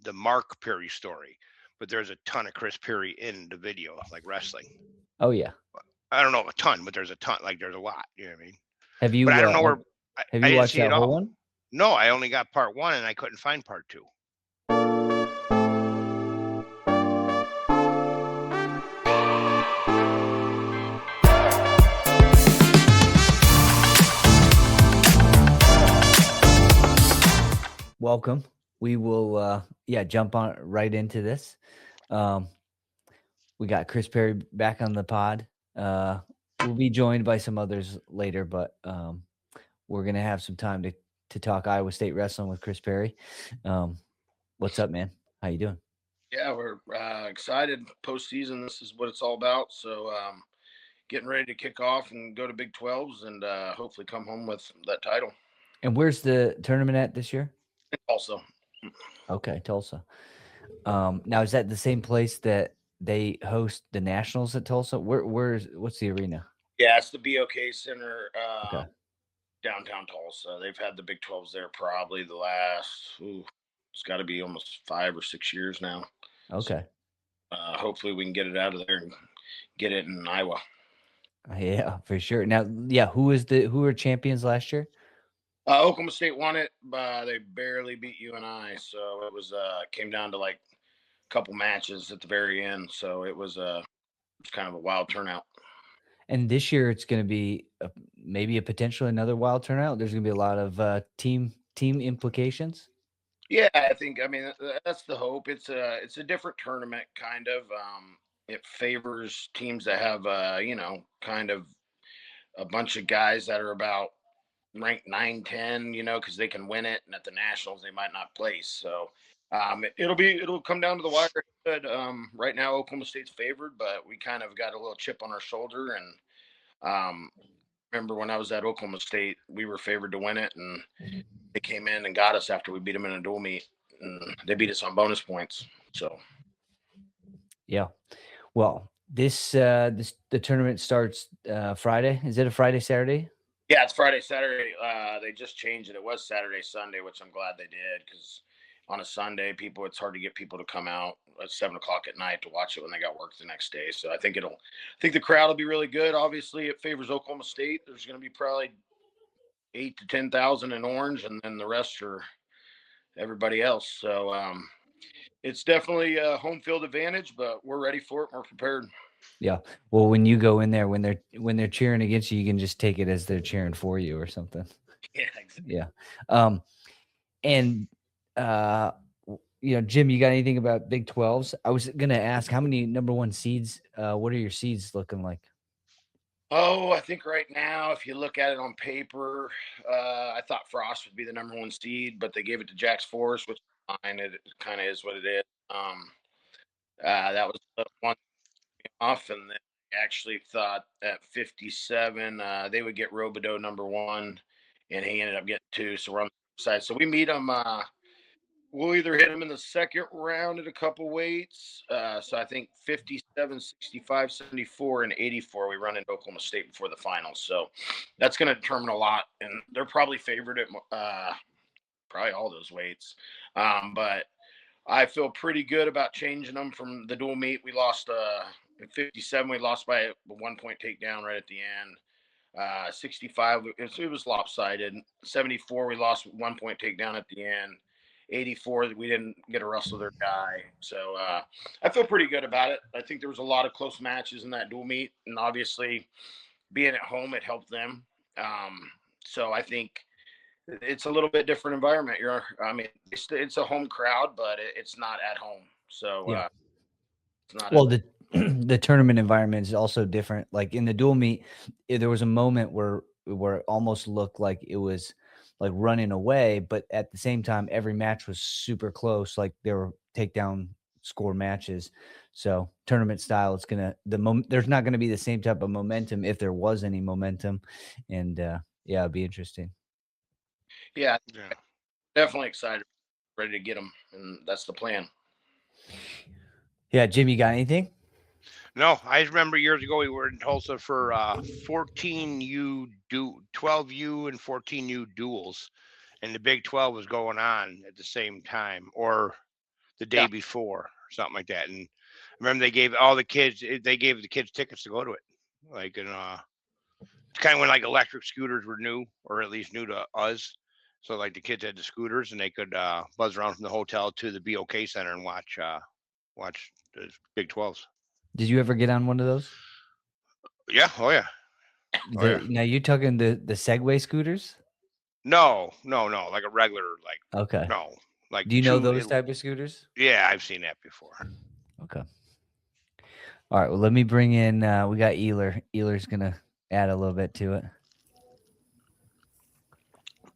the Mark Perry story, but there's a ton of Chris Perry in the video, like wrestling. Oh yeah. I don't know a ton, but there's a ton. Like there's a lot. You know what I mean? Have But you I don't know where. have I you didn't watched see it that whole all. one? No, I only got part 1, and I couldn't find part 2. Welcome. We will jump on right into this. We got Chris Perry back on the pod. We'll be joined by some others later, but we're gonna have some time to talk Iowa State wrestling with Chris Perry. What's up, man? How you doing? Yeah, we're excited. Postseason, this is what it's all about. So, getting ready to kick off and go to Big 12's and hopefully come home with that title. And where's the tournament at this year? Also, Okay, Tulsa. Now is that the same place that they host the Nationals at Tulsa? What's the arena? yeah, it's the BOK Center, Okay. downtown Tulsa. They've had the Big 12's there probably the last, it's got to be almost 5 or 6 years now. Okay. So, hopefully we can get it out of there and get it in Iowa. Yeah, for sure. Now, yeah, who were champions last year? Oklahoma State won it, but they barely beat UNI. So it was came down to like a couple matches at the very end. So it was kind of a wild turnout. And this year it's going to be maybe a potential another wild turnout. There's going to be a lot of team implications. Yeah, I think. I mean, that's the hope. It's a different tournament, kind of. It favors teams that have kind of a bunch of guys that are about ranked 9, 10, because they can win it, and at the nationals they might not place. So it'll come down to the wire. But right now Oklahoma State's favored, but we kind of got a little chip on our shoulder. And remember when I was at Oklahoma State, we were favored to win it, and they came in and got us after we beat them in a dual meet, and they beat us on bonus points. So yeah, well, the tournament starts Friday. Is it a Friday, Saturday? yeah, it's Friday, Saturday. They just changed it. It was Saturday, Sunday, which I'm glad they did, because on a Sunday, it's hard to get people to come out at 7 o'clock at night to watch it when they got work the next day. So I think the crowd will be really good. Obviously, it favors Oklahoma State. There's going to be probably 8 to 10,000 in orange, and then the rest are everybody else. So it's definitely a home field advantage, but we're ready for it. We're prepared. Yeah. Well, when you go in there, when they're cheering against you, you can just take it as they're cheering for you or something. Yeah, exactly. Yeah. And Jim, you got anything about Big 12s? I was gonna ask how many number 1 seeds. What are your seeds looking like? Oh, I think right now, if you look at it on paper, I thought Frost would be the number 1 seed, but they gave it to Jack's Forest, which is fine. It kind of is what it is. That was the one off, and then I actually thought at 57 they would get Robideau number 1, and he ended up getting 2. So we're on the side. So we meet them. We'll either hit them in the second round at a couple weights. So I think 57, 65, 74, and 84, we run into Oklahoma State before the finals. So that's going to determine a lot. And they're probably favored at probably all those weights. But I feel pretty good about changing them from the dual meet. We lost at 57. We lost by a 1-point takedown right at the end. 65, it was lopsided. 74, we lost 1-point takedown at the end. 84, we didn't get a wrestle their guy. So I feel pretty good about it. I think there was a lot of close matches in that dual meet, and obviously being at home, it helped them. So I think it's a little bit different environment. It's a home crowd, but it's not at home. So Yeah. it's not. Well, the tournament environment is also different. Like in the dual meet, there was a moment where it almost looked like it was like running away, but at the same time, every match was super close. Like there were takedown score matches. So tournament style, it's there's not gonna be the same type of momentum if there was any momentum, and yeah, it'd be interesting. Yeah, definitely excited, ready to get them, and that's the plan. Yeah, Jim, you got anything? No, I remember years ago we were in Tulsa for 14U 12U and 14U duels, and the Big 12 was going on at the same time, or the day before or something like that. And I remember they gave the kids tickets to go to it. Like, and it's kind of when like electric scooters were new, or at least new to us. So like the kids had the scooters and they could buzz around from the hotel to the BOK Center and watch the Big 12s. Did you ever get on one of those? Yeah. Oh yeah. Oh, yeah. Now you're talking the Segway scooters? No. Like a regular, like, Okay. no. Like, Do you know those type of scooters? Yeah, I've seen that before. Okay. All right. Well, let me bring in. We got Eler. Eler's gonna add a little bit to it.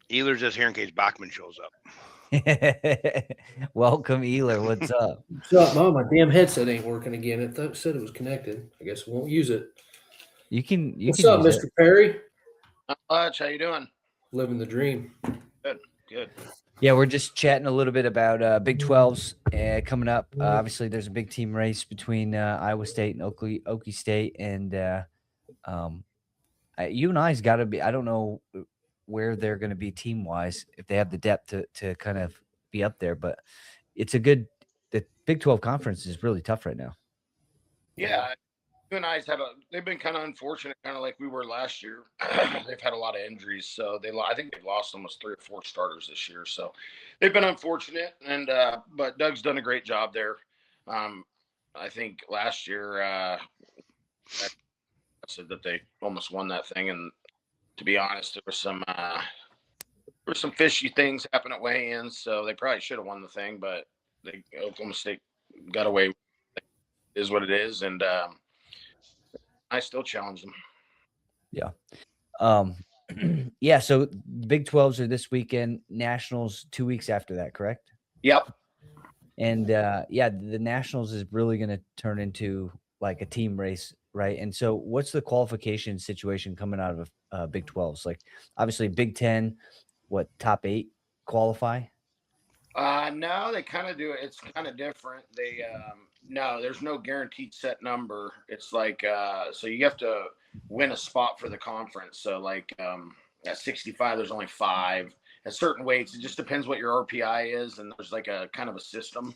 Eler's just here in case Bachman shows up. Welcome, Eler. What's up? What's up, Mom? My damn headset ain't working again. It said it was connected. I guess we won't use it. You can. What's up, use Mr. Perry? Not much. How you doing? Living the dream. Good. Yeah, we're just chatting a little bit about Big 12s coming up. Obviously, there's a big team race between Iowa State and Okie State, and you and I's got to be. I don't know where they're going to be team wise if they have the depth to kind of be up there, but it's a good. The Big 12 conference is really tough right now. Yeah. You and I's they've been kind of unfortunate, kind of like we were last year. They've had a lot of injuries, so I think they've lost almost 3 or 4 starters this year. So they've been unfortunate, and but Doug's done a great job there. I think last year I said that they almost won that thing, and to be honest, there were some fishy things happen at weigh-ins, so they probably should have won the thing, but Oklahoma State got away. It is what it is, and I still challenge them. Yeah. Yeah. So Big 12s are this weekend, Nationals 2 weeks after that, correct? Yep. And yeah, the Nationals is really going to turn into like a team race, right? And so what's the qualification situation coming out of Big 12s? Like obviously Big 10, top 8 qualify? No, they kind of do it. It's kind of different. No, there's no guaranteed set number. It's like, so you have to win a spot for the conference. So like at 65, there's only 5. At certain weights, it just depends what your RPI is. And there's like a kind of a system.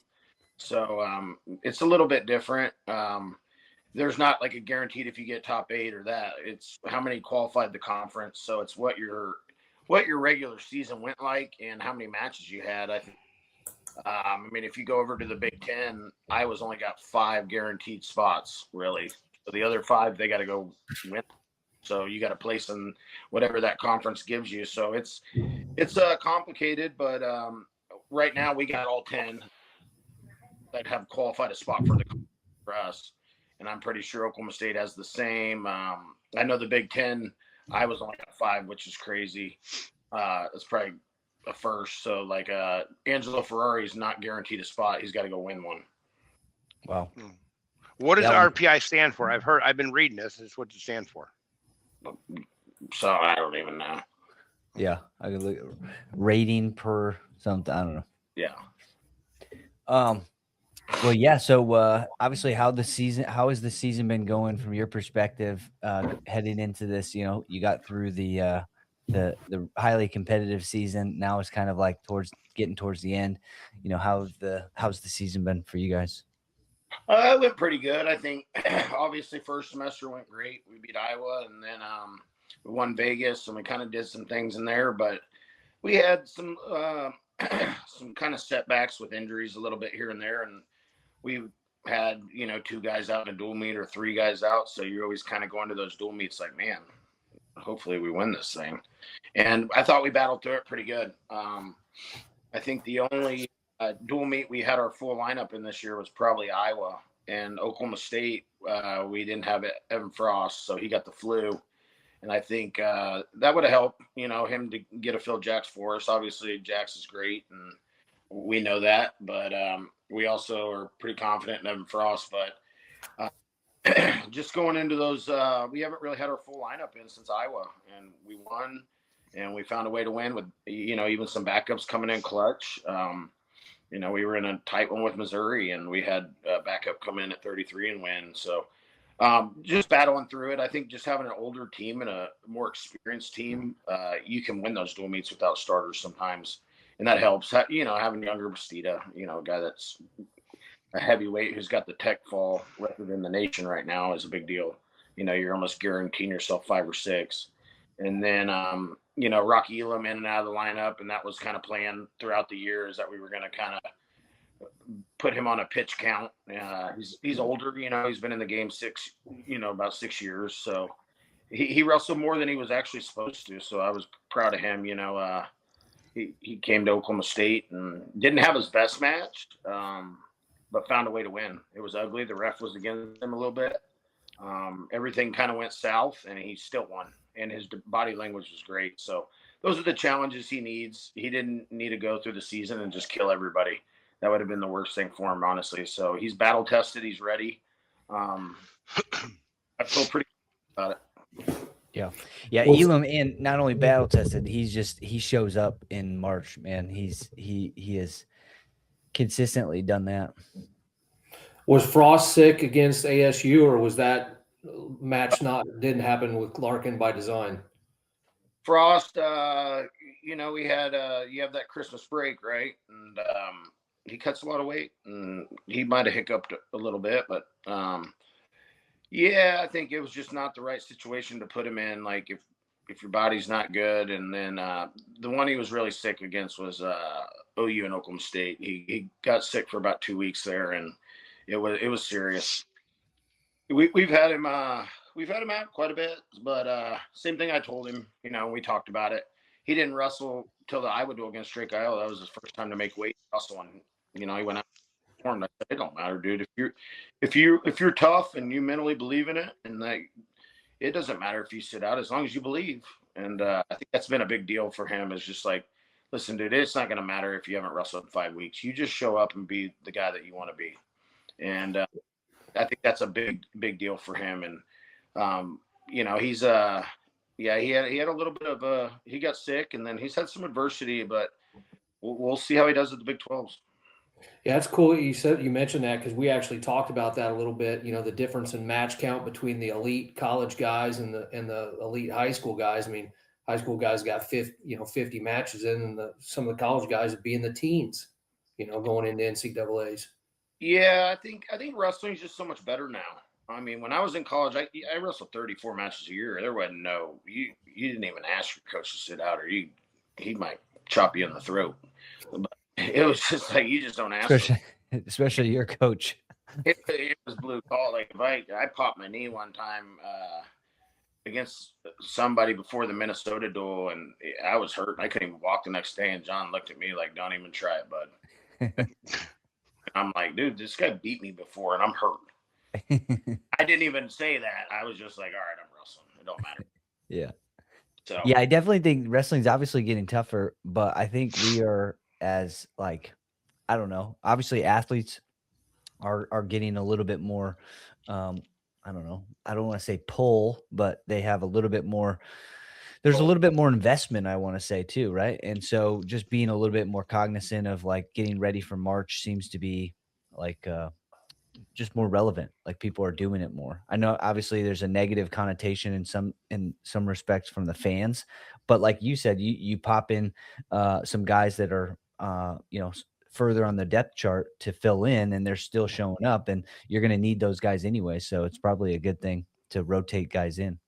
So it's a little bit different. There's not like a guaranteed if you get top 8 or that. It's how many qualified the conference. So it's what your regular season went like and how many matches you had. I think. I mean, if you go over to the Big 10, Iowa's only got 5 guaranteed spots, really. So the other 5, they got to go win. So you got to place in whatever that conference gives you. So it's complicated, but right now we got all 10 that have qualified a spot for us, and I'm pretty sure Oklahoma State has the same. I know the Big 10, Iowa's only got 5, which is crazy. It's probably a first. So like Angelo Ferrari is not guaranteed a spot. He's got to go win one. Wow. What does RPI stand for? I've been reading this. It's what it stands for. So I don't even know. Yeah. I could look rating per something. I don't know. Yeah. Well, yeah. So obviously how has the season been going from your perspective, heading into this? You know, you got through the highly competitive season. Now it's kind of like getting towards the end. You know, how's the season been for you guys? It went pretty good. I think obviously first semester went great. We beat Iowa, and then we won Vegas, and we kind of did some things in there, but we had some kind of setbacks with injuries a little bit here and there, and we had 2 guys out in a dual meet or 3 guys out. So you're always kind of going to those dual meets like, man, hopefully we win this thing. And I thought we battled through it pretty good. I think the only dual meet we had our full lineup in this year was probably Iowa and Oklahoma State. We didn't have Evan Frost, so he got the flu. And I think that would have helped, him to get a Phil Jax for us. Obviously, Jax is great, and we know that. But we also are pretty confident in Evan Frost. But just going into those, we haven't really had our full lineup in since Iowa, and we won, and we found a way to win with, even some backups coming in clutch. We were in a tight one with Missouri, and we had a backup come in at 33 and win. So just battling through it. I think just having an older team and a more experienced team, you can win those dual meets without starters sometimes. and that helps. You know, having younger Bastida, you know, a guy that's a heavyweight who's got the tech fall record in the nation right now is a big deal. You know, you're almost guaranteeing yourself 5 or 6. And then, you know, Rocky Elam in and out of the lineup, and that was kind of planned throughout the year, is that we were going to kind of put him on a pitch count. He's older, you know, he's been in the game about 6 years. So he wrestled more than he was actually supposed to. So I was proud of him. You know, he came to Oklahoma State and didn't have his best match, but found a way to win. It was ugly. The ref was against him a little bit. Everything kind of went south, and he still won. And his body language was great. So those are the challenges he needs. He didn't need to go through the season and just kill everybody. That would have been the worst thing for him, honestly. So he's battle tested. He's ready. I feel pretty good about it. Yeah. Elam, and not only battle tested, he shows up in March, man. He has consistently done that. Was Frost sick against ASU, or was that match didn't happen with Larkin by design? Frost, you know, we had you have that Christmas break, right? And he cuts a lot of weight, and he might have hiccuped a little bit, but yeah, I think it was just not the right situation to put him in. Like if your body's not good, and then the one he was really sick against was OU and Oklahoma State. He got sick for about 2 weeks there, and it was serious. We've had him out quite a bit, but same thing I told him. You know, we talked about it. He didn't wrestle till the Iowa duel against Drake Iowa. That was his first time to make weight wrestle, and you know, he went out. I said, it don't matter, dude. If you're tough and you mentally believe in it, and it doesn't matter if you sit out as long as you believe. And I think that's been a big deal for him. Is just like, listen, dude, it's not going to matter if you haven't wrestled in 5 weeks. You just show up and be the guy that you want to be. And I think that's a big deal for him. And you know, he's he had a little bit of he got sick, and then he's had some adversity, but we'll see how he does at the Big 12s. Yeah, that's cool. You mentioned that because we actually talked about that a little bit. You know, the difference in match count between the elite college guys and the elite high school guys. I mean, high school guys got 50 matches in, and some of the college guys would be in the teens. You know, going into NCAAs. Yeah, I think wrestling is just so much better now. I mean, when I was in college, I wrestled 34 matches a year. There wasn't you didn't even ask your coach to sit out, or he might chop you in the throat. But it was just like, you just don't ask. Especially your coach. It was blue collar. Like if I popped my knee one time against somebody before the Minnesota duel, and I was hurt. I couldn't even walk the next day. And John looked at me like, "Don't even try it, bud." I'm like, dude, this guy beat me before, and I'm hurt. I didn't even say that. I was just like, all right, I'm wrestling. It don't matter. Yeah. So yeah, I definitely think wrestling's obviously getting tougher, but I think we are as like, I don't know, obviously athletes are getting a little bit more, I don't know, I don't want to say pull, but they have a little bit more, there's a little bit more investment, I want to say too, right? And so just being a little bit more cognizant of like getting ready for March seems to be like just more relevant. Like people are doing it more. I know obviously there's a negative connotation in some respects from the fans, but like you said, you pop in some guys that are further on the depth chart to fill in, and they're still showing up, and you're going to need those guys anyway. So it's probably a good thing to rotate guys in.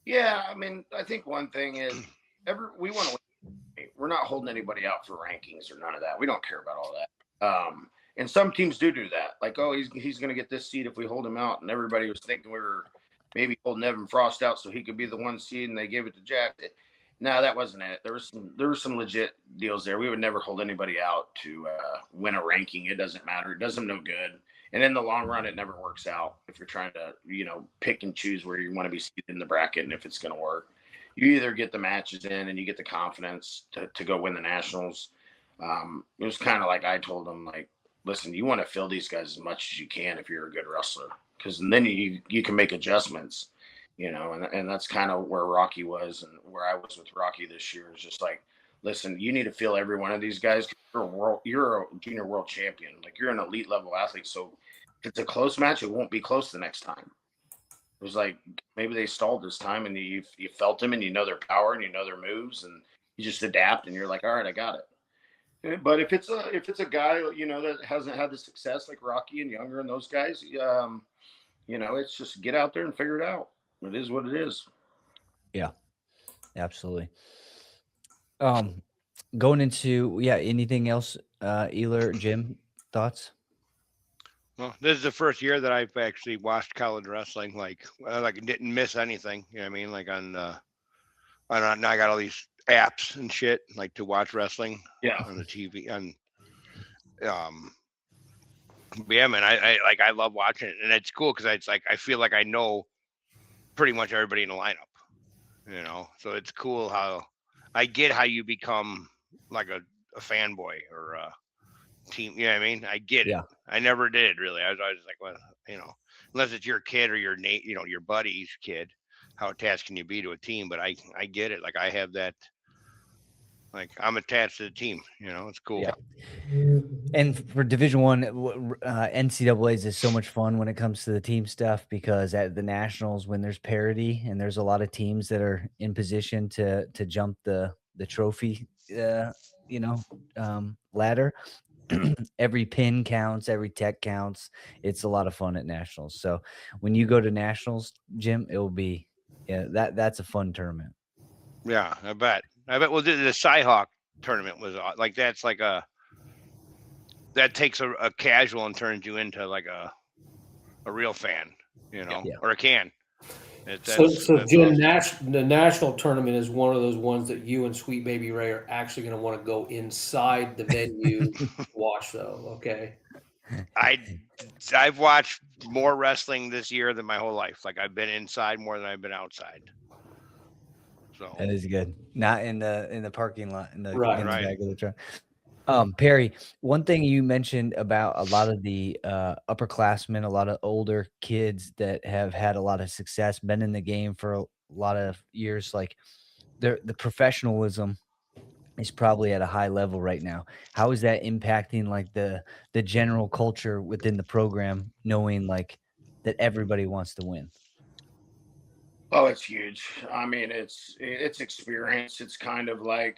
Yeah, I mean, I think one thing is we want to win. We're not holding anybody out for rankings or none of that. We don't care about all that. And some teams do that. Like, oh, he's going to get this seed if we hold him out. And everybody was thinking we were maybe holding Evan Frost out so he could be the 1 seed, and they gave it to Jack. No, that wasn't it. There were some legit deals there. We would never hold anybody out to win a ranking. It doesn't matter. It does them no good. And in the long run, it never works out if you're trying to, pick and choose where you want to be seated in the bracket and if it's going to work. You either get the matches in and you get the confidence to go win the nationals. It was kind of like I told them, like, listen, you want to fill these guys as much as you can if you're a good wrestler, because then you can make adjustments, and that's kind of where Rocky was and where I was with Rocky this year. Is just like, listen, you need to fill every one of these guys. You're a junior world champion. Like, you're an elite level athlete. So if it's a close match, it won't be close the next time. It was like, maybe they stalled this time, and you felt them, and their power, and their moves, and you just adapt, and you're like, all right, I got it. But if it's a guy, that hasn't had the success like Rocky and Younger and those guys, it's just get out there and figure it out. It is what it is. Yeah, absolutely. Going into anything else, Eler, Jim, thoughts? Well, this is the first year that I've actually watched college wrestling. Like didn't miss anything. You know what I mean? Like now I got all these apps and shit like to watch wrestling. Yeah. On the TV. But yeah, man, I love watching it, and it's cool because it's like I feel like I know pretty much everybody in the lineup. So it's cool how I get how you become like a fanboy or a team. You know what I mean? I get it. Yeah. I never did really. I was always like, well, unless it's your kid or your your buddy's kid, how attached can you be to a team? But I get it. Like I have that. Like I'm attached to the team. It's cool. Yeah. And for Division I, NCAA's is so much fun when it comes to the team stuff, because at the nationals, when there's parity and there's a lot of teams that are in position to jump the trophy, ladder, every pin counts, every tech counts. It's a lot of fun at nationals. So when you go to nationals, Jim, it will be that's a fun tournament. Yeah, I bet. Well, the Cyhawk tournament was like that's like that takes a casual and turns you into like a real fan, or a can. So Jim, the national tournament is one of those ones that you and Sweet Baby Ray are actually going to want to go inside the venue to watch, though. Okay. I've watched more wrestling this year than my whole life. Like I've been inside more than I've been outside. So that is good. Not in the parking lot in the Right. in the back of the truck. Perry, one thing you mentioned about a lot of the upperclassmen, a lot of older kids that have had a lot of success, been in the game for a lot of years, like the professionalism is probably at a high level right now. How is that impacting like the general culture within the program, knowing like that everybody wants to win? Oh, it's huge. I mean, it's experience. It's kind of like,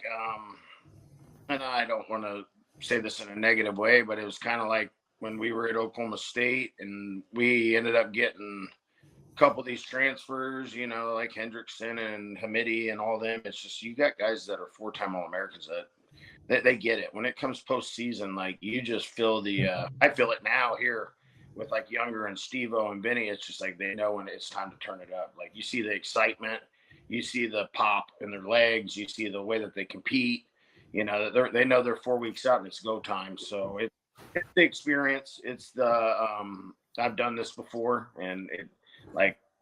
and I don't want to say this in a negative way, but it was kind of like when we were at Oklahoma State and we ended up getting a couple of these transfers, like Hendrickson and Hamidi and all them. It's just, you got guys that are 4-time All-Americans that they get it. When it comes postseason, like you just feel I feel it now here with like Younger and Steve-O and Benny. It's just like they know when it's time to turn it up. Like you see the excitement, you see the pop in their legs, you see the way that they compete. They know they're 4 weeks out and it's go time. So it's the experience. It's I've done this before, and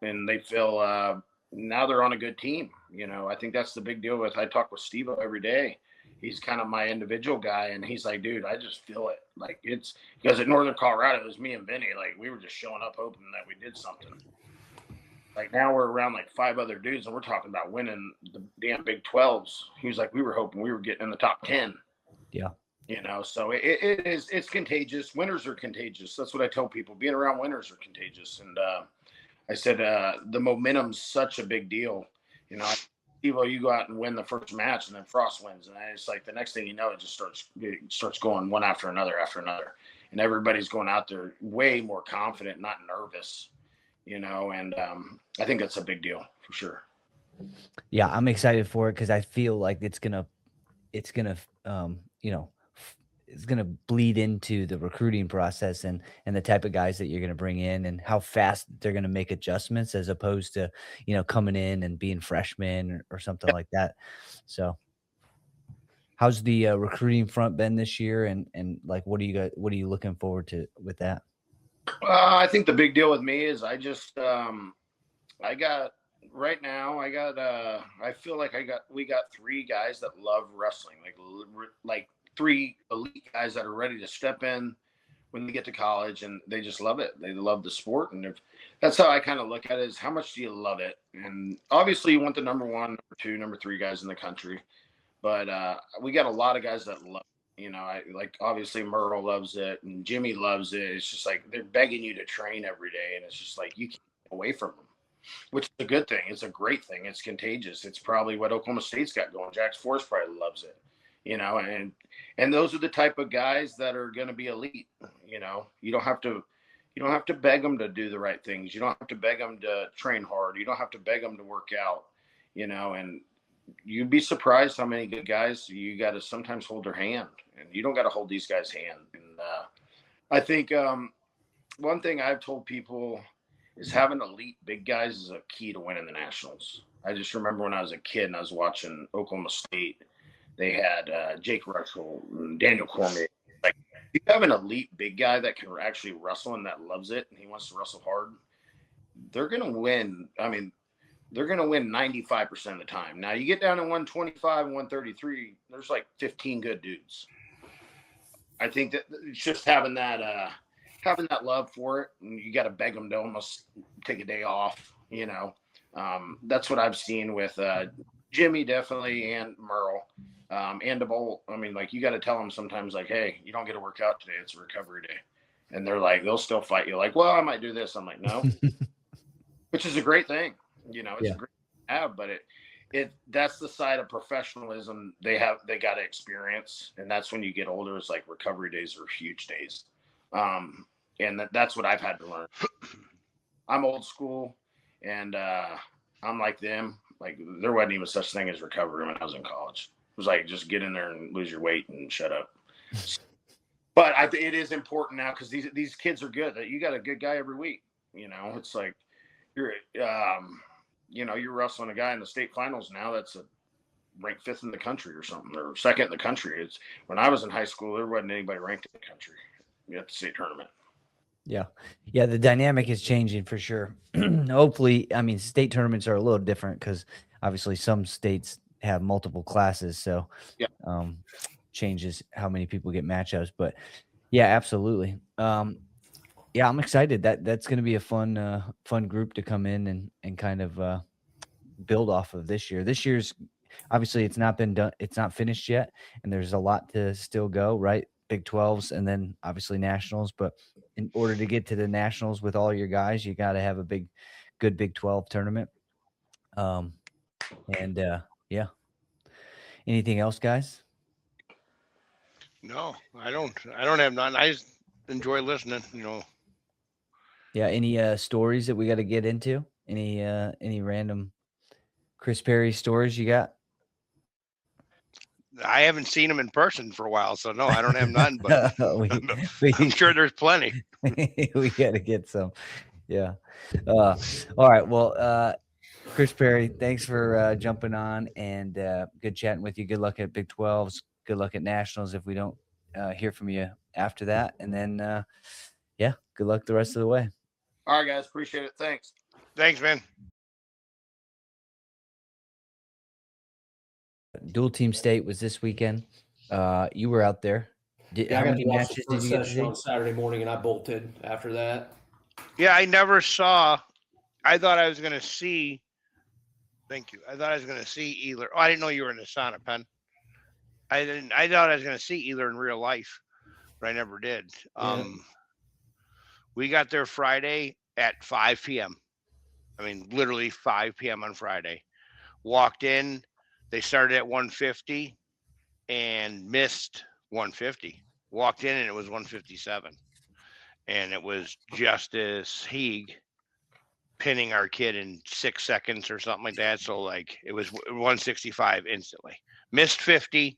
and they feel now they're on a good team. I think that's the big deal I talk with Steve-O every day. He's kind of my individual guy, and he's like, dude, I just feel it. Like it's because at Northern Colorado, it was me and Benny. Like we were just showing up hoping that we did something. Like now we're around like 5 other dudes and we're talking about winning the damn Big 12s. He was like, we were hoping we were getting in the top 10. Yeah. So it's contagious. Winners are contagious. That's what I tell people. Being around winners are contagious. And I said the momentum's such a big deal. Steve-O, you go out and win the first match, and then Frost wins, and it's like the next thing you know, it just starts going one after another, and everybody's going out there way more confident, not nervous, and I think that's a big deal for sure. Yeah, I'm excited for it because I feel like it's gonna bleed into the recruiting process and the type of guys that you're going to bring in and how fast they're going to make adjustments, as opposed to, coming in and being freshmen or something like that. So how's the recruiting front been this year? And like, what are you looking forward to with that? I think the big deal with me is I just, I feel like we got 3 guys that love wrestling, like 3 elite guys that are ready to step in when they get to college, and they just love it. They love the sport, and that's how I kind of look at it: is how much do you love it? And obviously, you want the number 1, number 2, number 3 guys in the country, but we got a lot of guys that love it. Obviously Merle loves it, and Jimmy loves it. It's just like they're begging you to train every day, and it's just like you can't get away from them, which is a good thing. It's a great thing. It's contagious. It's probably what Oklahoma State's got going. Jax Forrest probably loves it. and those are the type of guys that are going to be elite. You don't have to beg them to do the right things. You don't have to beg them to train hard. You don't have to beg them to work out, and you'd be surprised how many good guys you got to sometimes hold their hand, and you don't got to hold these guys' hand. And I think one thing I've told people is having elite big guys is a key to winning the nationals. I just remember when I was a kid and I was watching Oklahoma State, they had Jake Russell and Daniel Cormier. Like, if you have an elite big guy that can actually wrestle and that loves it and he wants to wrestle hard, they're going to win. I mean, they're going to win 95% of the time. Now, you get down to 125 and 133, there's like 15 good dudes. I think that it's just having that love for it, and you got to beg them to almost take a day off. That's what I've seen with Jimmy definitely, and Merle, and DeBolt. I mean, like, you got to tell them sometimes, like, hey, you don't get to work out today; it's a recovery day, and they're like, they'll still fight you. Like, well, I might do this. I'm like, no, which is a great thing. It's a great thing to have, but that's the side of professionalism they got to experience, and that's when you get older. It's like recovery days are huge days. And that's what I've had to learn. I'm old school, and I'm like them. Like, there wasn't even such thing as recovery when I was in college. It was like, just get in there and lose your weight and shut up. But it is important now, because these kids are good. You got a good guy every week. It's like you're wrestling a guy in the state finals now that's ranked 5th in the country or something, or 2nd in the country. It's when I was in high school, there wasn't anybody ranked in the country at the state tournament. Yeah. The dynamic is changing for sure. Hopefully, I mean, state tournaments are a little different because obviously some states have multiple classes, so changes how many people get matchups. But yeah, absolutely. I'm excited. That's going to be a fun group to come in and kind of build off of this year. This year's obviously it's not been done. It's not finished yet, and there's a lot to still go. Right, Big 12s, and then obviously nationals. But in order to get to the nationals with all your guys, you got to have a good Big 12 tournament. Anything else, guys? No, I don't have none. I just enjoy listening. Yeah. Any stories that we got to get into? Any random Chris Perry stories you got? I haven't seen him in person for a while, so no, I don't have none. But I'm sure there's plenty. We got to get some. Yeah. All right. Well, Chris Perry, thanks for jumping on, and good chatting with you. Good luck at Big 12s. Good luck at nationals if we don't hear from you after that. And then, good luck the rest of the way. All right, guys. Appreciate it. Thanks. Thanks, man. Dual Team State was this weekend. You were out there. How many matches did you get to see? On Saturday morning, and I bolted after that. Yeah, I never saw. I thought I was going to see. Thank you. I thought I was going to see Eiler. Oh, I didn't know you were in the Sonic Pen. I thought I was going to see Eiler in real life, but I never did. Yeah. We got there Friday at 5 p.m. I mean, literally 5 p.m. on Friday. Walked in. They started at 150 and missed 150. Walked in and it was 157. And it was Justice Heeg pinning our kid in 6 seconds or something like that. So, like, it was 165 instantly. Missed 50.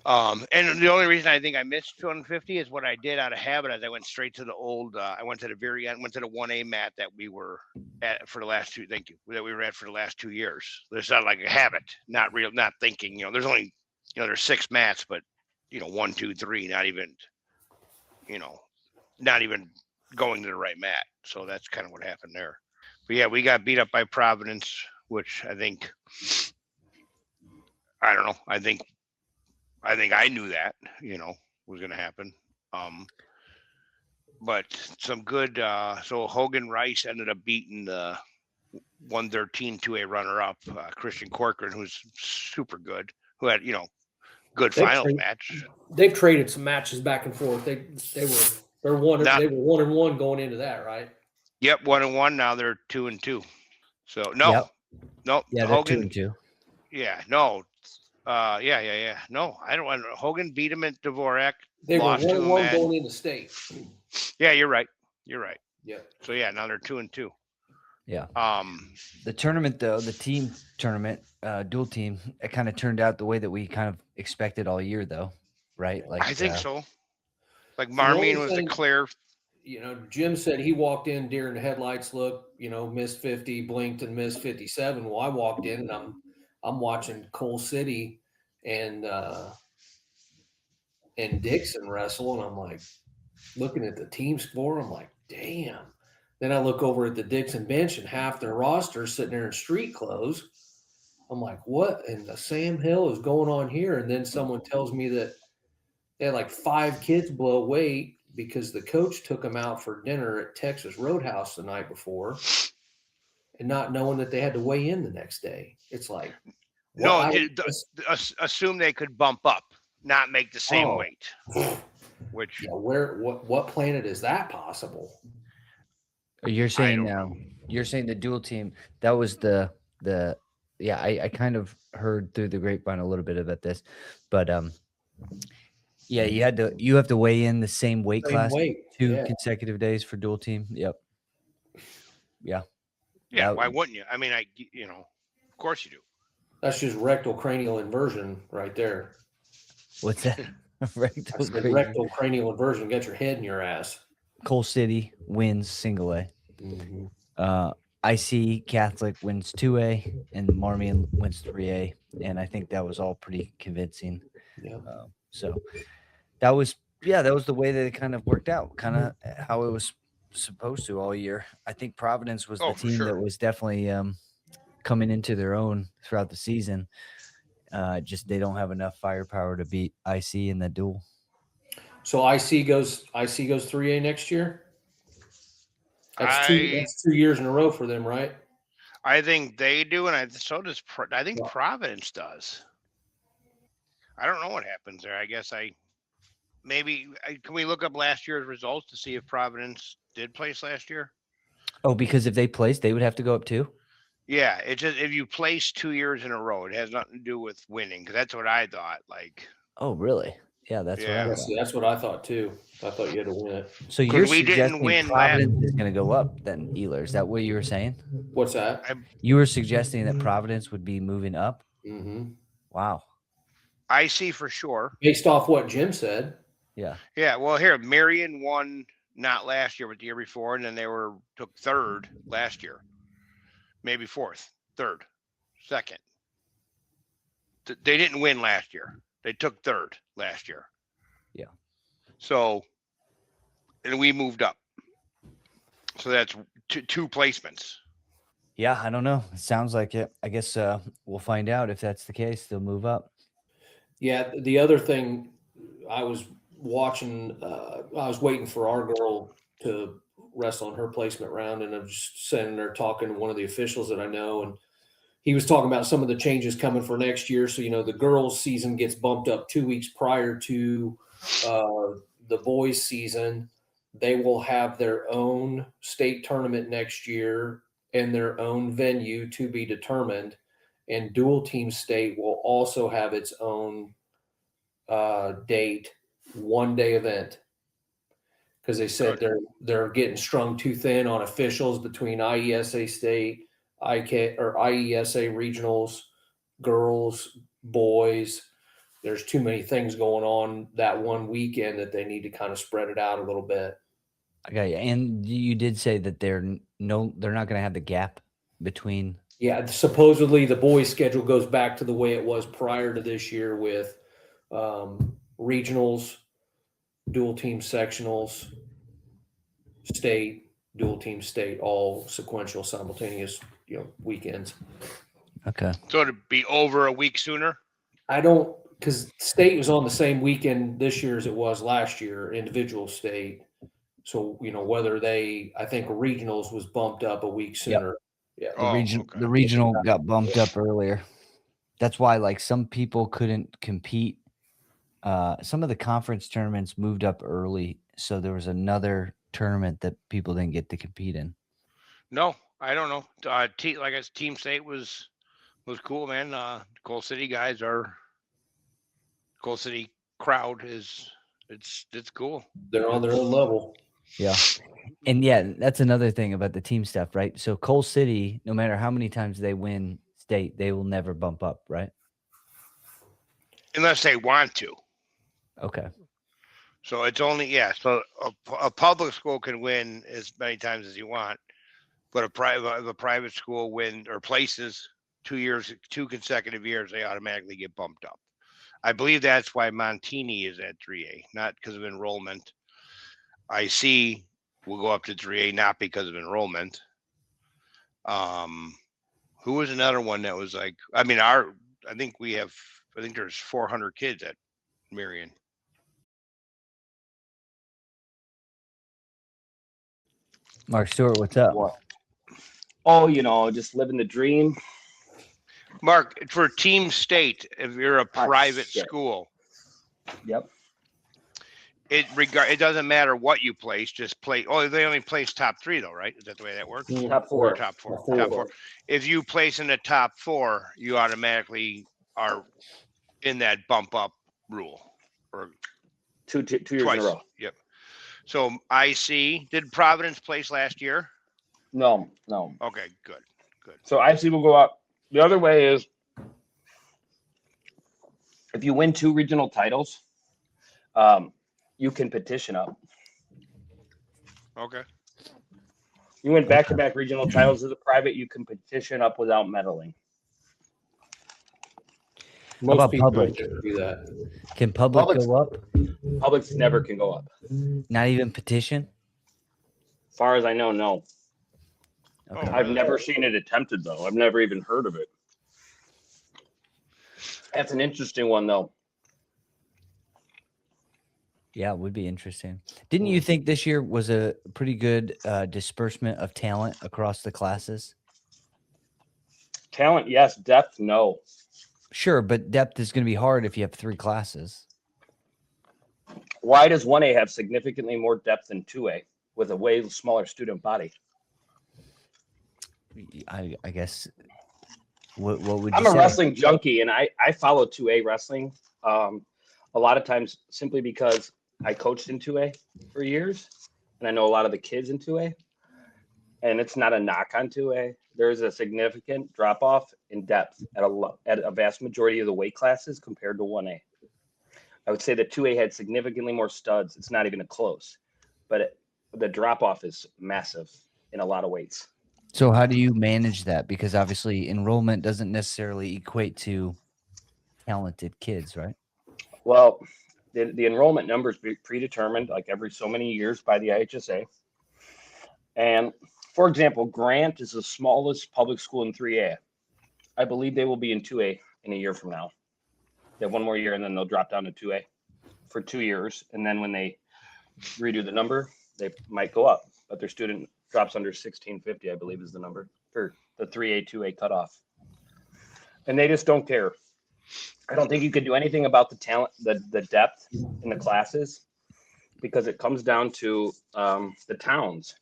And the only reason I think I missed 250 is what I did out of habit. As I went straight to the old, I went to the very end, went to the 1A mat that we were at for the last two. Thank you. That we were at for the last 2 years. There's not like a habit, not real, not thinking. There's only, there's 6 mats, but 1, 2, 3, not even, not even going to the right mat. So that's kind of what happened there. But yeah, we got beat up by Providence, which I think, I don't know. I think I knew that, was going to happen. But some good, so Hogan Rice ended up beating the 113 2A runner-up, Christian Corcoran, who's super good, who had, good finals match. They've traded some matches back and forth. They were 1-1 going into that, right? Yep, 1-1. Now they're 2-2. So no, yeah, Hogan 2-2. Yeah, no. Yeah. No, I don't want Hogan beat him at Dvorak. They were Lost to him 1-1 at, going into state. yeah, you're right. Yep. So yeah, now they're 2-2. Yeah. Um, The tournament, though, the team tournament, dual team, it kind of turned out the way that we kind of expected all year, though, right? Like, I think so. Like So the only Marmine was the thing- clear. Jim said he walked in deer in the headlights look, missed 50, blinked and missed 57. Well, I walked in and I'm watching Coal City and Dixon wrestle, and I'm like looking at the team score. I'm like, damn. Then I look over at the Dixon bench and half their roster sitting there in street clothes. I'm like, what in the Sam Hill is going on here? And then someone tells me that they had like 5 kids blow weight because the coach took them out for dinner at Texas Roadhouse the night before, and not knowing that they had to weigh in the next day. It's like, No, assume they could bump up, not make the same weight. Which yeah, what planet is that possible? you're saying the dual team, that was I kind of heard through the grapevine a little bit about this, but yeah, you have to weigh in the same weight class 2 consecutive days for dual team. Yep. Yeah. Yeah, why wouldn't you? I mean, of course you do. That's just rectal cranial inversion right there. What's that? Rectal cranial inversion. Get your head in your ass. Coal City wins single A. Mm-hmm. IC Catholic wins 2A, and Marmion wins 3A, and I think that was all pretty convincing. Yeah. So that was the way that it kind of worked out, kind of how it was supposed to all year. I think Providence was the team that was definitely coming into their own throughout the season. Just they don't have enough firepower to beat IC in the duel. So IC goes 3A next year. That's 2 years in a row for them, right? I think they do, and so does. I think Providence does. I don't know what happens there. I guess can we look up last year's results to see if Providence did place last year? Oh, because if they placed, they would have to go up too. Yeah, it's just if you place 2 years in a row, it has nothing to do with winning. Because that's what I thought. Like, oh, really? Yeah, that's what I thought. That's what I thought too. I thought you had to win it. So you're suggesting Providence is going to go up then, Ealer? Is that what you were saying? What's that? You were suggesting that Providence would be moving up? Mm-hmm. Wow. I see for sure. Based off what Jim said. Yeah. Yeah. Well, here, Marion won not last year, but the year before, and then they took 3rd last year. Maybe 4th, 3rd, 2nd. They didn't win last year. They took 3rd last year. Yeah. So, and we moved up. So that's 2 placements. Yeah, I don't know. It sounds like it. I guess we'll find out if that's the case. They'll move up. Yeah. The other thing, I was watching, I was waiting for our girl to wrestle in her placement round, and I'm just sitting there talking to one of the officials that I know, and he was talking about some of the changes coming for next year. So, the girls' season gets bumped up 2 weeks prior to the boys' season. They will have their own state tournament next year and their own venue to be determined. And dual team state will also have its own date, 1-day event. Because they said they're getting strung too thin on officials between IESA state, IESA regionals, girls, boys. There's too many things going on that one weekend that they need to kind of spread it out a little bit. Okay, and you did say that they're not going to have the gap between. Yeah, supposedly the boys' schedule goes back to the way it was prior to this year with regionals, dual team sectionals, state, dual team state, all sequential, simultaneous, weekends. Okay. So it'd be over a week sooner? Because state was on the same weekend this year as it was last year, individual state. So, whether I think regionals was bumped up a week sooner. Yep. Yeah. The regional got bumped up earlier. That's why some people couldn't compete. Some of the conference tournaments moved up early. So there was another tournament that people didn't get to compete in. No, I don't know. Team State was cool, man. Coal City guys are Coal City crowd is it's cool. They're on their own level. Yeah. And yeah, that's another thing about the team stuff, right? So Coal City, no matter how many times they win state, they will never bump up, right? Unless they want to. Okay. So it's only So a public school can win as many times as you want, but a private school win or places 2 consecutive years, they automatically get bumped up. I believe that's why Montini is at 3A, not because of enrollment. IC will go up to 3A, not because of enrollment. Who was another one that was like? I think there's 400 kids at Marion. Mark Stewart, what's up? What? Oh, just living the dream. Mark, for Team State, if you're a private shit. school, Yep. it doesn't matter what you place, just play. Oh, they only place top 3 though, right? Is that the way that works? Top 4. Top four. If you place in the top 4, you automatically are in that bump up rule. Or Two years twice. in a row. Yep. So IC, did Providence place last year? No. Okay, good. So IC will go up. The other way is if you win 2 regional titles, you can petition up. Okay. You win back-to-back regional titles as a private, you can petition up without meddling. How about people public? can't do that. Can public Public's- go up? Publics never can go up. Not even petition? As far as I know, no. Okay. I've never seen it attempted, though. I've never even heard of it. That's an interesting one, though. Yeah, it would be interesting. Didn't you think this year was a pretty good disbursement of talent across the classes? Talent, yes. Depth, no. Sure, but depth is going to be hard if you have 3 classes. Why does 1A have significantly more depth than 2A with a way smaller student body? I guess. What would you I'm say? a wrestling junkie, and I follow 2A wrestling a lot of times simply because I coached in 2A for years, and I know a lot of the kids in 2A. And it's not a knock on 2A. There is a significant drop off in depth at a vast majority of the weight classes compared to 1A. I would say that 2A had significantly more studs. It's not even close, but the drop off is massive in a lot of weights. So how do you manage that? Because obviously enrollment doesn't necessarily equate to talented kids, right? Well, the enrollment numbers be predetermined like every so many years by the IHSA. And for example, Grant is the smallest public school in 3A. I believe they will be in 2A in a year from now. They have one more year and then they'll drop down to 2A for 2 years. And then when they redo the number, they might go up, but their student drops under 1650, I believe is the number for the 3A, 2A cutoff. And they just don't care. I don't think you could do anything about the talent, the depth in the classes, because it comes down to the towns.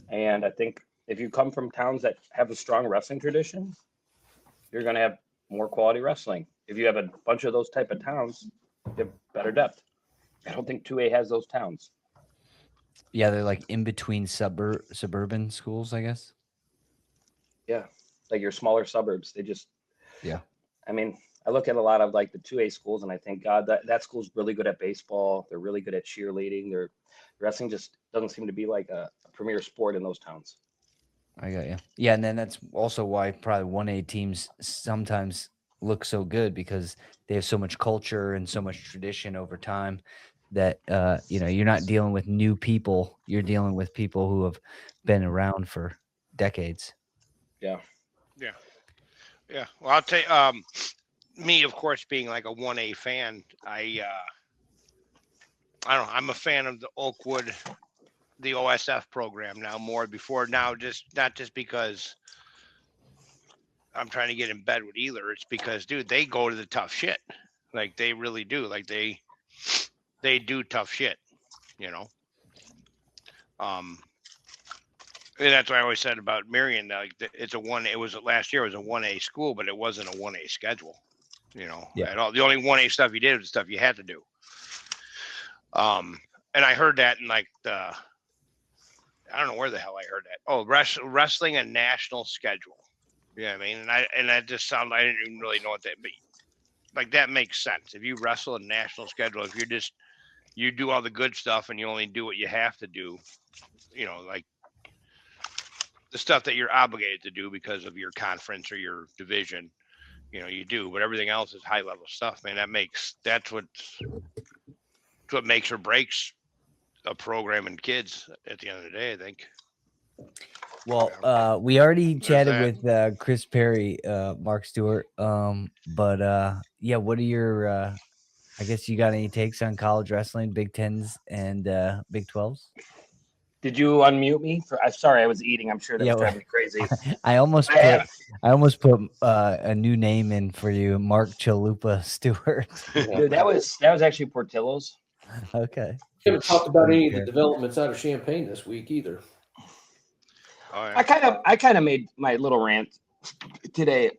And I think if you come from towns that have a strong wrestling tradition, you're going to have more quality wrestling. If you have a bunch of those type of towns, you have better depth. I don't think 2A has those towns. Yeah, they're like in between suburban schools, I guess. Yeah, like your smaller suburbs. They just, Yeah. I mean, I look at a lot of like the 2A schools and I think, God, that school's really good at baseball. They're really good at cheerleading. Their wrestling just doesn't seem to be like a premier sport in those towns. I got you. Yeah, and then that's also why probably 1A teams sometimes look so good because they have so much culture and so much tradition over time that you're not dealing with new people. You're dealing with people who have been around for decades. Yeah. Well, I'll tell you, me, of course, being like a 1A fan, I don't know. I'm a fan of the Oakwood, the OSF program now more before now, not just because I'm trying to get in bed with either. It's because, dude, they go to the tough shit. Like they really do. Like they do tough shit, And that's what I always said about Marion. Like it was last year, it was a 1A school, but it wasn't a 1A schedule. Yeah. At all. The only 1A stuff you did was the stuff you had to do. And I heard that in like I don't know where the hell I heard that. Oh, wrestling a national schedule. Yeah, I mean, and that just sounded, I didn't even really know what that, but like that makes sense. If you wrestle a national schedule, if you do all the good stuff and you only do what you have to do, like the stuff that you're obligated to do because of your conference or your division, you do, but everything else is high level stuff, man. That's what makes or breaks a program and kids at the end of the day, I think. Well, we already chatted that. with Chris Perry, Mark Stewart. But yeah, what are your I guess you got any takes on college wrestling, Big Tens and Big 12s? Did you unmute me? I'm sorry, I was eating. I'm sure that was driving me crazy. I almost put a new name in for you, Mark Chalupa Stewart. Dude, that was actually Portillo's. Okay. We haven't talked about any of the developments out of Champaign this week either. Oh, yeah. I kind of made my little rant today.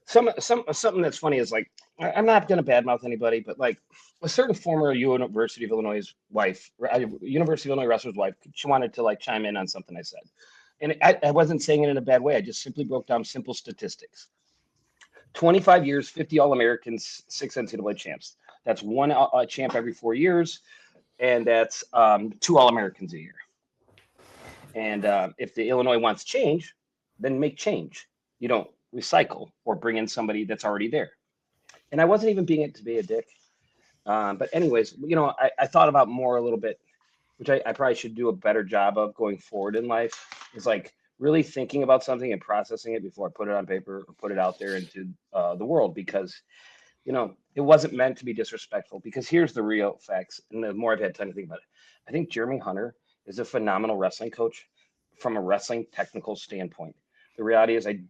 Something that's funny is like, I'm not going to badmouth anybody, but like a certain former University of Illinois wife, University of Illinois wrestler's wife, she wanted to like chime in on something I said. And I wasn't saying it in a bad way. I just simply broke down simple statistics. 25 years, 50 All-Americans, 6 NCAA champs. That's one champ every 4 years. And that's 2 All-Americans a year. And if the Illinois wants change, then make change. You don't recycle or bring in somebody that's already there. And I wasn't even being it to be a dick. But anyways, I thought about more a little bit, which I probably should do a better job of going forward in life, is like really thinking about something and processing it before I put it on paper or put it out there into the world, because, it wasn't meant to be disrespectful. Because here's the real facts. And the more I've had time to think about it, I think Jeremy Hunter is a phenomenal wrestling coach from a wrestling technical standpoint. The reality is I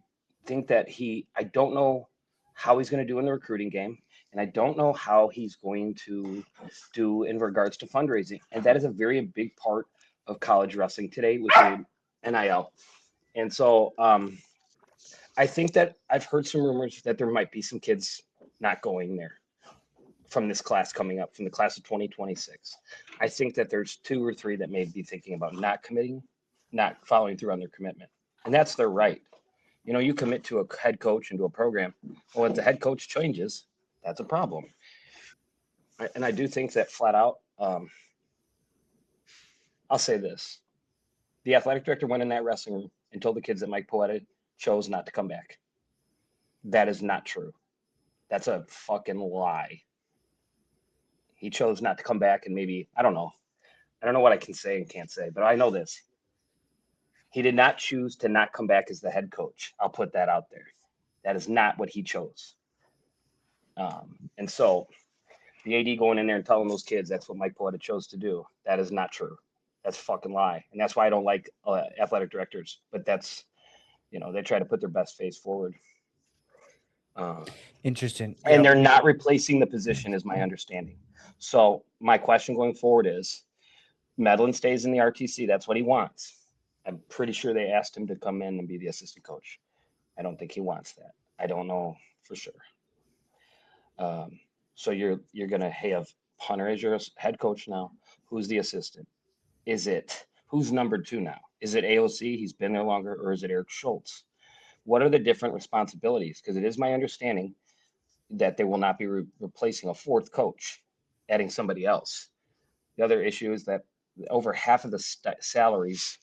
think that I don't know how he's going to do in the recruiting game. And I don't know how he's going to do in regards to fundraising. And that is a very big part of college wrestling today with the NIL. And so I think that I've heard some rumors that there might be some kids not going there from this class coming up, from the class of 2026. I think that there's 2 or 3 that may be thinking about not committing, not following through on their commitment. And that's their right. You commit to a head coach and to a program. Well, if the head coach changes, that's a problem. And I do think that flat out, I'll say this. The athletic director went in that wrestling room and told the kids that Mike Poeta chose not to come back. That is not true. That's a fucking lie. He chose not to come back, and maybe, I don't know what I can say and can't say, but I know this. He did not choose to not come back as the head coach. I'll put that out there. That is not what he chose. And so the AD going in there and telling those kids that's what Mike Poeta chose to do, that is not true. That's a fucking lie. And that's why I don't like athletic directors. But that's, they try to put their best face forward. Interesting. And they're not replacing the position, is my understanding. So my question going forward is, Medlin stays in the RTC. That's what he wants. I'm pretty sure they asked him to come in and be the assistant coach. I don't think he wants that. I don't know for sure. So you're going to have Hunter as your head coach now. Who's the assistant? Who's number 2 now? Is it AOC? He's been there longer, or is it Eric Schultz? What are the different responsibilities? Because it is my understanding that they will not be replacing a 4th coach, adding somebody else. The other issue is that over half of the salaries,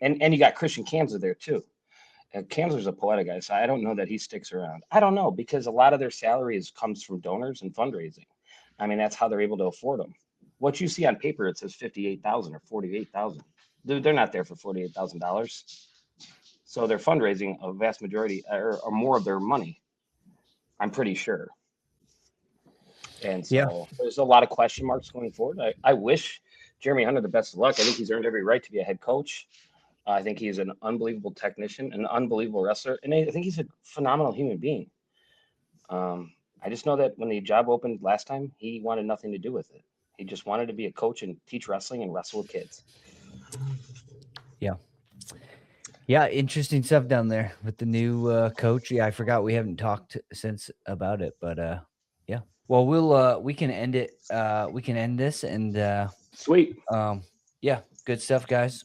and you got Christian Kamser there too. Kamser's a Poeta guy, so I don't know that he sticks around. I don't know, because a lot of their salaries comes from donors and fundraising. I mean, that's how they're able to afford them. What you see on paper, it says $58,000 or $48,000. They're not there for $48,000. So they're fundraising a vast majority or more of their money, I'm pretty sure. And so there's a lot of question marks going forward. I wish Jeremy Hunter the best of luck. I think he's earned every right to be a head coach. I think he's an unbelievable technician, an unbelievable wrestler, and I think he's a phenomenal human being. I just know that when the job opened last time, he wanted nothing to do with it. He just wanted to be a coach and teach wrestling and wrestle with kids. Yeah. Yeah, interesting stuff down there with the new coach. Yeah, I forgot we haven't talked since about it, but yeah. Well, we can end it. We can end this and Sweet. yeah, good stuff, guys.